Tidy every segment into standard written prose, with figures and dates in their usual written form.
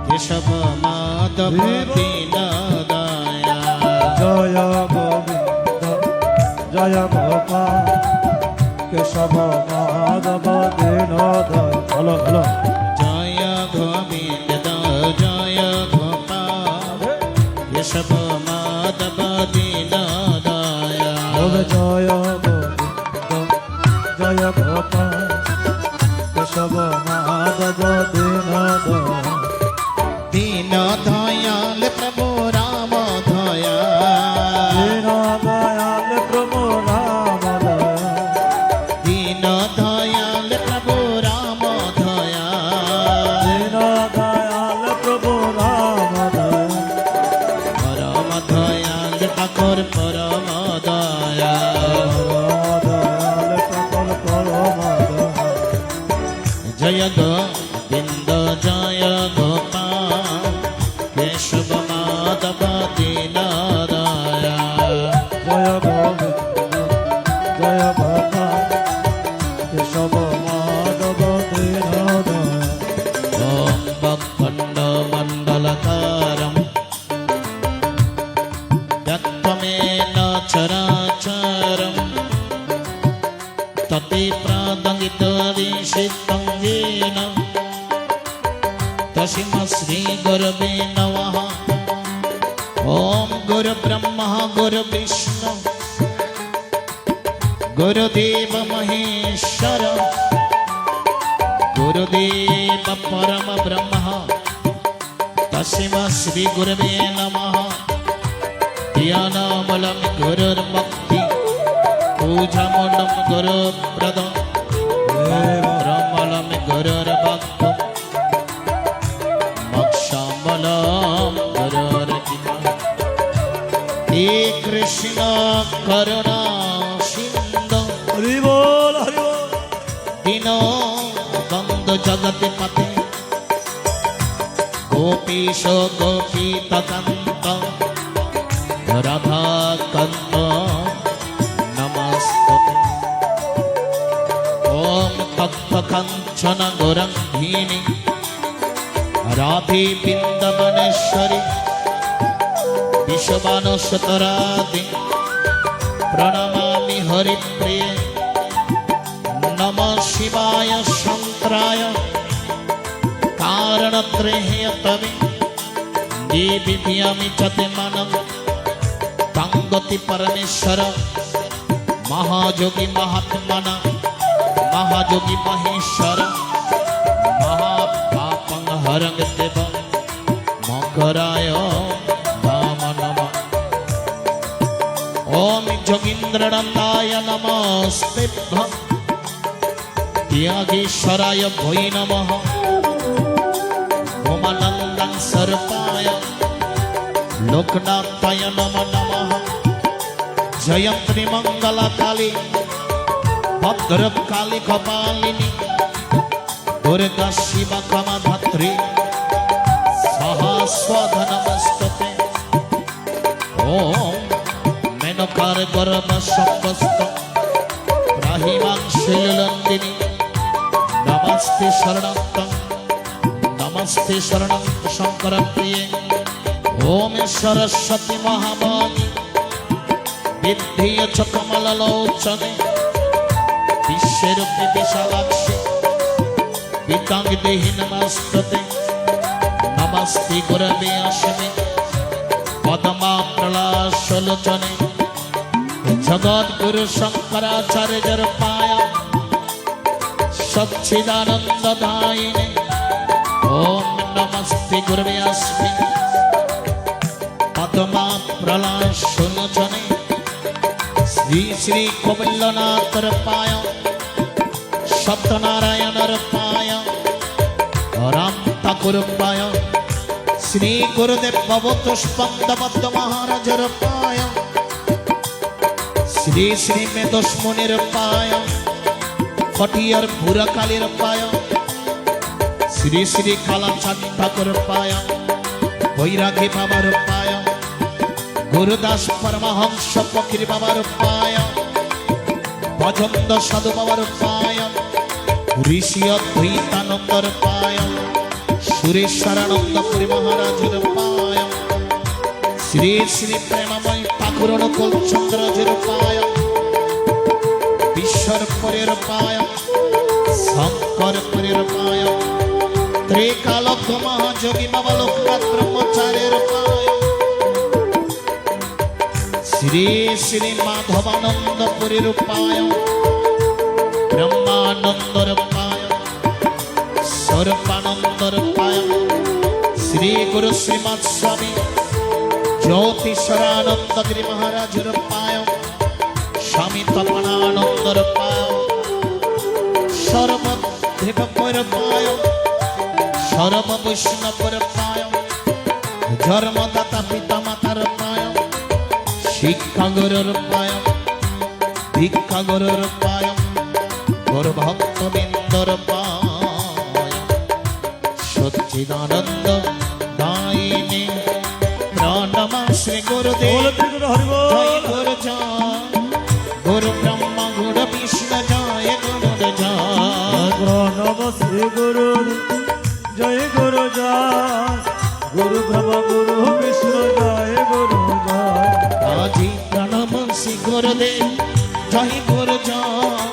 কেশব মাধব দীন দয়া জয় গোবিন্দ জয় গোপাল কেশব মাধব দীন দয় হলো হলো জয় গোবিন্দ জয় গোপাল কেশব মাধব দীন দয়া জয় গোবিন্দ জয় গোপাল কেশব মাধব দীন দয় দীন দয়াল প্রভু রাম দয়া দীন দয়াল প্রভু রাম দয়া দীন দয়াল প্রভু রাম দয়া দীন দয়াল প্রভু রাম দয়া পরম দয়াল ঠাকুর পরম দয়া দয়াল সকল পরম দয়া জয় গোবিন্দ জয় গোপাল কেশব মাধব দীন দয়া জয় গোবিন্দ জয় গোপাল কেশব মাধব দীন দয়া ওম বক্খণ্ড মণ্ডলকারম ব্যক্তমেন চরাচরম ততে প্রাদঙ্গিতদিশিतं येन तस्मै श्री गुरवे नमः ओम गुरु ब्रह्मा गुरु विष्णु गुरुदेव महेश्वर गुरुदेव परम ब्रह्म तस्मै श्री गुरवे नमः ध्यानमूलं गुरुर्मुक्ति पूजामूलं गुरुप्रदं ब्रह्मलं गुरुर्भक्तं मोक्षामलं गुरुर्जितं हे कृष्ण करुणा सिन्धु हरि बोल हरि बोल दीनो बन्धु जगत्पते गोपीश गोपीतकान्त राधाकान्त नमस्तुते ॐ तप्तकाञ्चन गौरङ्गिनी राधे बिन्दवनेश्वरी विश्वमानसतरादि प्रणमामि हरिप्रिये नमः शिवाय शङ्कराय कारणत्रयतमे देवीभ्यामि च ते मनम् तङ्गति परमेश्वर महायोगी महात्मना महायोगी महेश्वर महापापं हरं देव मकराय नमः नमः ॐ जोगीन्द्रनन्दाय नमस्तेभ्यः त्यागेश्वराय भै नमः उमानन्दं सर्पाय लोकनाथाय नमो नमः जयंती मंगला काली भद्रकाली कपालिनी दुर्गा शिवा कमधात्री सहस्वधा नमस्तुते ओम मेनकार गर्भ संपस्त राहिमांशिलंदिनी नमस्ते शरणं नमस्ते शरणं शंकर प्रिये ओम सरस्वती महाभागी विद्येय च कमललोचने विश्वरूपे विशालाक्षी विद्यां देहि नमस्तुते नमस्ते गुरवे अस्मै पद्माप्रलाशलोचने जगद्गुरु शंकराचार्य पाया सच्चिदानन्ददायिने ओम नमस्ते गुरवे अस्मै पद्माप्रलाशलोचने श्री श्री कौमल्यनाथ पाय सत्यनारायण पाय राम ठाकुर पाय श्री गुरुदेव भवतोष्पंद महाराज पाय श्री श्री मेधोष मुनिर पाय कटियर भूरकालीर पाय श्री श्री कालाचांद ठाकुर पाय बैरागी बाबार पाय गुरुदास परमहंस फकीर बाबार पाय भजन्द साधु बाबार पाय ऋषि अद्वैतानंदर पाय সুরেশ্বরানন্দ পুরী মহারাজের পায় শ্রী শ্রী প্রেমময় ঠাকুর অনুকূল চন্দ্রজের পায় ঈশ্বরপুরের পায় শঙ্করপুরের পায় ত্রিকালজ্ঞ মহাযোগী বাবা লোকনাথ ব্রহ্মচারীর পায় শ্রী শ্রী মাধবানন্দপুরীর পায় ব্রহ্মানন্দর পায় স্বরূপানন্দর পায় শ্রী গুরু শ্রীমৎ স্বামী জ্যোতিষরানন্দগিরি মহারাজের পায় স্বামী তপনানন্দর পায় সর্বদেবপুর পায় সর্ব বৈষ্ণবর পায় জন্মদাতা পিতা মাতার পায় শিক্ষা গুরুর পায় ভিক্ষা গুরুর পায় গুরু ভক্তবৃন্দর পায় সচ্চিদানন্দ দায়িনী প্রণমা শ্রী গুরুদেব জয় গুরু জয় গুরু ব্রহ্মা গুরু বিষ্ণু জয় গুরু জয় প্রণব শ্রী গুরু জয় গুরু জয় গুরু ব্রহ্মা গুরু বিষ্ণু জয় গুরু জয় আজি প্রণব শ্রী গুরুদেব জয় গুরু জয়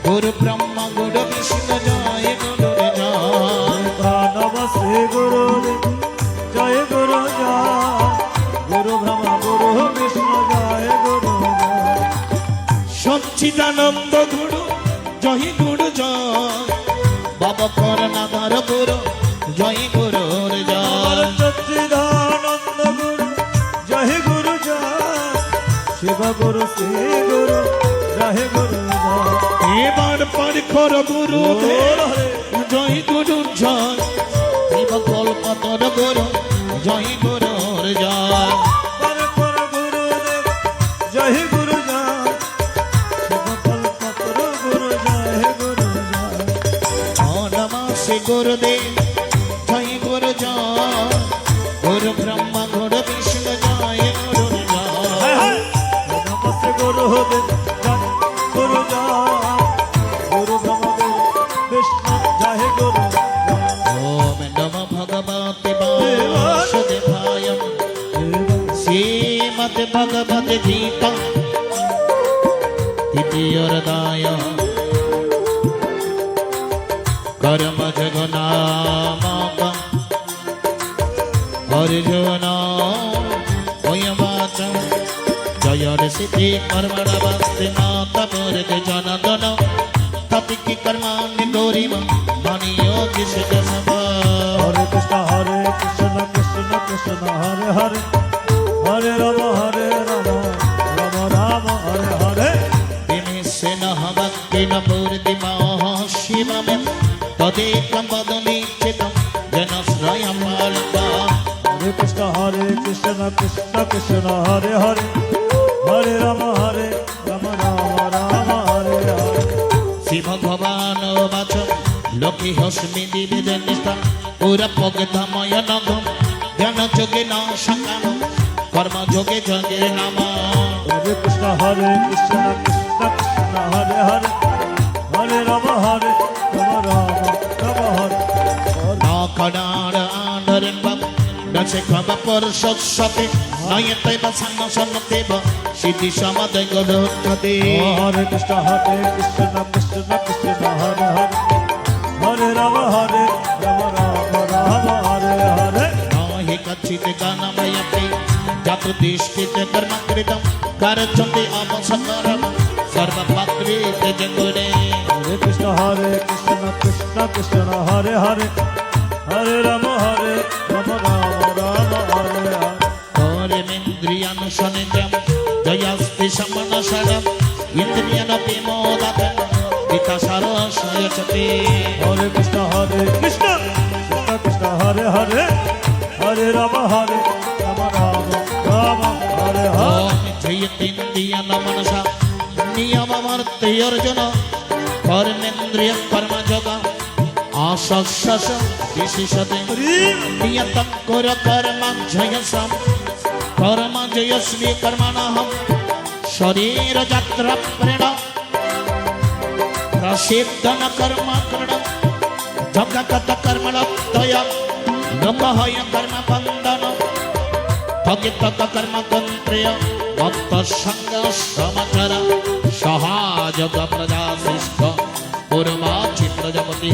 গুরু ব্রহ্মা গুরু বিষ্ণু জয় গুরু জয় প্রণব শ্রী গুরু জয় গুরু জয় গুরু ব্রহ্মা গুরু বিষ্ণু জয় গুরু জয় সচ্চিদানন্দ গুরু জয় গুরু জয় বাবা করুণাধর গুরু জয় গুরু জয় সচ্চিদানন্দ গুরু জয় গুরু জয় শিব গুরু শ্রী গুরু জয় গুরু জয় এবার পার কর গুরু জয় গুরু জয় শিব কল্পতর গুরু জয় গুরু জয় পরপর গুরুদেব জয় গুরু জয় শিব কল্পতর গুরু জয় গুরু জয় নমঃ শ্রী গুরুদেব জয় গুরু জয় গুরু ব্রহ্মা গুরু বিষ্ণু জয় গুরু জয় নমস্তে গুরুদেব জয় গুরু জয় গুরু ব্রহ্ম গুরু বিষ্ণু জয় গুরু জয় ওম নমঃ ভগবতে বাসুদেবায় শ্রীমদ্ ভগবদ গীতা তৃতীয়োধ্যায় कर्म जगन्नाथ अर्जुन वयवाच जय सिद्धि कर्मणवस्ति माता पुरते जनदन तपिकी कर्माणि गौरीम मणियोगि सिद्धसभ हरे कृष्ण कृष्ण कृष्ण हरे हरे हरे राम राम राम हरे हरे विमिश्रेण भक्तिन पूर्तिमः शिवमेव तदेकं पदनिश्चितं जनश्रयमालका हरे कृष्ण कृष्ण कृष्ण हरे हरे हरे राम राम राम हरे हरे श्री भगवान वाच लोके हस्मि दिवे निष्ठा पूरा पगधमय नगम ध्यान जोगे न शकाम कर्म जोगे जगे नाम हरे कृष्ण कृष्ण कृष्ण हरे हरे हरे राम राम राम हरे न कडार आंधरें बम न से खब पर सत्सते न ये तेब संग सन्नतेब सिद्धि समादय गलोत्थते हरे कृष्ण कृष्ण कृष्ण हरे हरे हरे राम राम राम हरे हरे हि कच्चित् गानमयते जातुतिष्ठित कर्मकृतं कारचन्ते अवसकरं सर्वपात्रेत जगुरे हरे कृष्ण कृष्ण कृष्ण हरे हरे हरे राम राम हरे हरे हरेन्द्रियानुसनित्यं जयस्ति समनशरम् इन्द्रियनपि मोदत पिताशरसयचते हरे कृष्ण कृष्ण कृष्ण हरे हरे हरे राम राम हरे हरे ॐ जयतीन्द्रियनमनसा नियममर्त्य अर्जुन कर्मेन्द्रिय कर्मजोग आशस्स विशिषते नियतं कुरु कर्म जयसं कर्म जयस्वी कर्मणः शरीरयात्रा प्रेण प्रसिद्धन कर्म कृण जगत कर्मणत्वय লোক হয় কর্ম বন্ধন স্থগিত কর্ম কন্ত্রিয় ভক্ত সঙ্গ সমাচার সহাযোগ প্রজা সৃষ্ট পূর্বাচি প্রজাপতি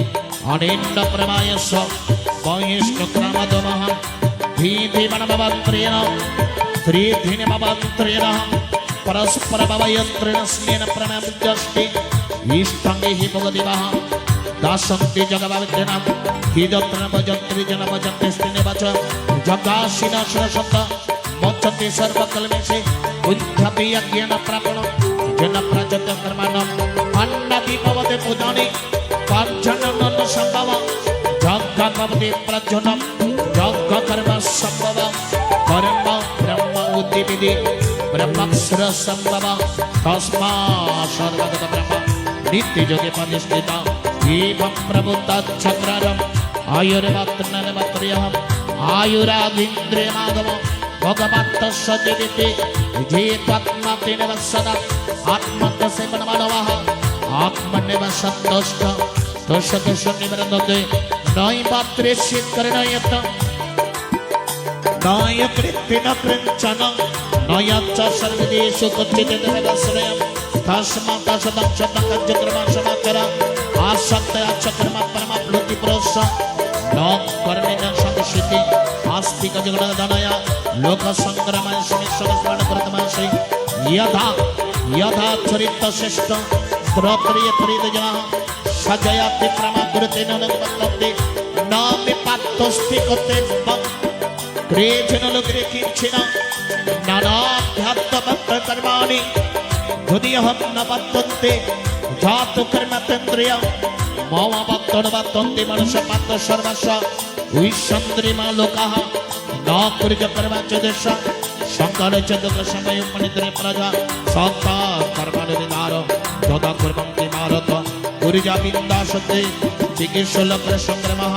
অনিন্দ প্রমায়স বহিষ্ঠ ক্রমদমঃ ধীধি বনভবন্ত্রেণ শ্রীধীন ভবন্ত্রেণ परस्पर भवयन्त्रेण स्नेन प्रमेयमुद्यष्टि इष्टंगे हि भगदिवः दासन्ति जगवविद्यनां हिदत्र भजन्ति जन भजन्ति स्त्रीने वच जगाशिना शब्द मोचन्ति सर्वकल्मेषे बुद्ध्यपि यज्ञेन प्रापण जन प्रजत कर्माणम् अन्नति भवति पूजने पाञ्चनन सम्भव जग्ग भवति प्रज्वलम् जग्ग कर्म सम्भव कर्म ब्रह्म उद्दिविदि ब्रह्माक्षर संभव तस्मा सर्वगत ब्रह्म नित्य योगे प्रतिष्ठिता एवं प्रबुद्ध चक्रम आयुर्वत्नवत्र्यः आयुरागिन्द्रियमागम भगवत् सजीविते जेत्वात्मातेन वत्सदा आत्मतस्य मनमानवः आत्मन्यव सन्तुष्ट दोषदोषनिवृन्दते नैवात्रेष्य करणयत नाय कृत्तिन कृञ्चन नयाच्च सर्वदेशु कुच्चिते देवदाश्रयम् तस्मात् सदं शतं कर्म समाचार आसक्त आचक्रम परमाप्लुति प्रोष न कर्मेण संशिति आस्तिक जगदनया लोक संग्रामय समेश्वर स्मरण प्रथमासि यथा यथा चरित श्रेष्ठ स्तोत्रिय परिद जनः सजयाति प्रमादुरते ननवत्ते न विपातोस्ति कोते क्रेचन लोके किंचिन नानाध्यात्म कर्माणि यदि अहं न वर्तन्ते जातु कर्मेन्द्रिय मम वर्तन्ते मनुष्य पात्र सर्वस्व विश्वन्द्रिमा लोकाः न कुर्ज कर्मच देश संकर च दुःख समय मनिद्रे प्रजा सत्ता कर्माणि निदार तदा कुर्वन्ति भारत कुर्जा विन्दासते चिकित्सलोक संग्रामः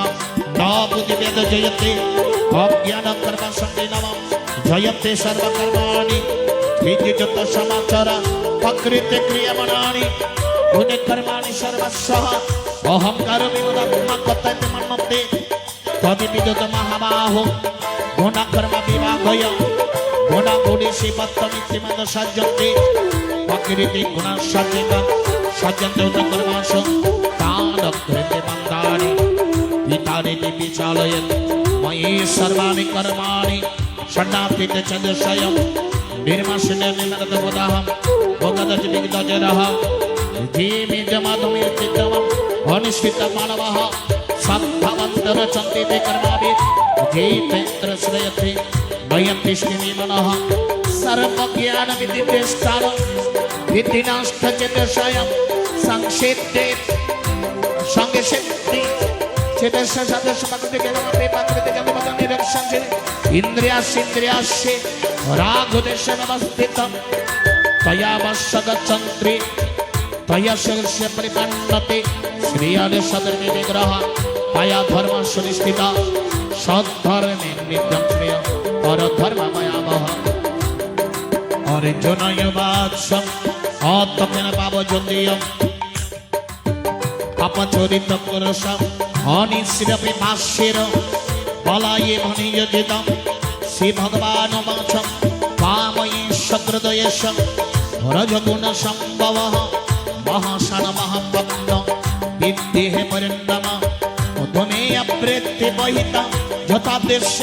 न बुद्धिभेद जयते अज्ञान कर्म संगीनमः जयते सर्वकर्माणि विद्युत समाचार प्रकृति क्रियमाणानि गुणे कर्माणि सर्वस्वः अहंकार विमुदात्मा कथयति मन्मते तदिविद्युत महाबाहो गुण कर्म विभागय गुण गुणे शिवत्तमिति मद सज्जन्ते प्रकृति गुण सज्जन्ते उत कर्मासु तान् कृते मन्दानि पितानि विचालयन् मयि सर्वाणि कर्माणि षण्णातीत चतुर्षयम् निर्माशने निमरत बोधाहम् भोगदज विगदजरः जीविजमाधुमीर्तितमम् अनिश्चित मानवः सद्भवन्तर चन्ति कर्माभिः जीतेन्द्र श्रयते नयन्तिष्ठिमि मनः सर्वज्ञान विदितेष्टान विधिनाष्ट चतुर्षयम् संक्षेप्ते संक्षेप्ते चतुर्ष सदस्य पकृतिके पकृतिके निरक्षण इंद्रियास्येन्द्रियास्ये रागुदेशमवस्थितं तया वशगच्छन्ति तया शस्य परिपन्नते श्रियादि सदर्मे विग्रह तया धर्म सुनिष्ठिता सद्धर्मे नित्यं श्रेय परधर्ममयावह अर्जुनय वाच्यम् आत्मज्ञान पावजोतियम् अपचोरित पुरुषम् अनिश्चिरपि भाष्येर बलाये मनियोजितं श्री भगवान वाचम् कामये सकृदयेश रजगुण संभवः महाशन महाभक्त विद्येः परिणम मधुमेह प्रेत्य बहिता यथा देश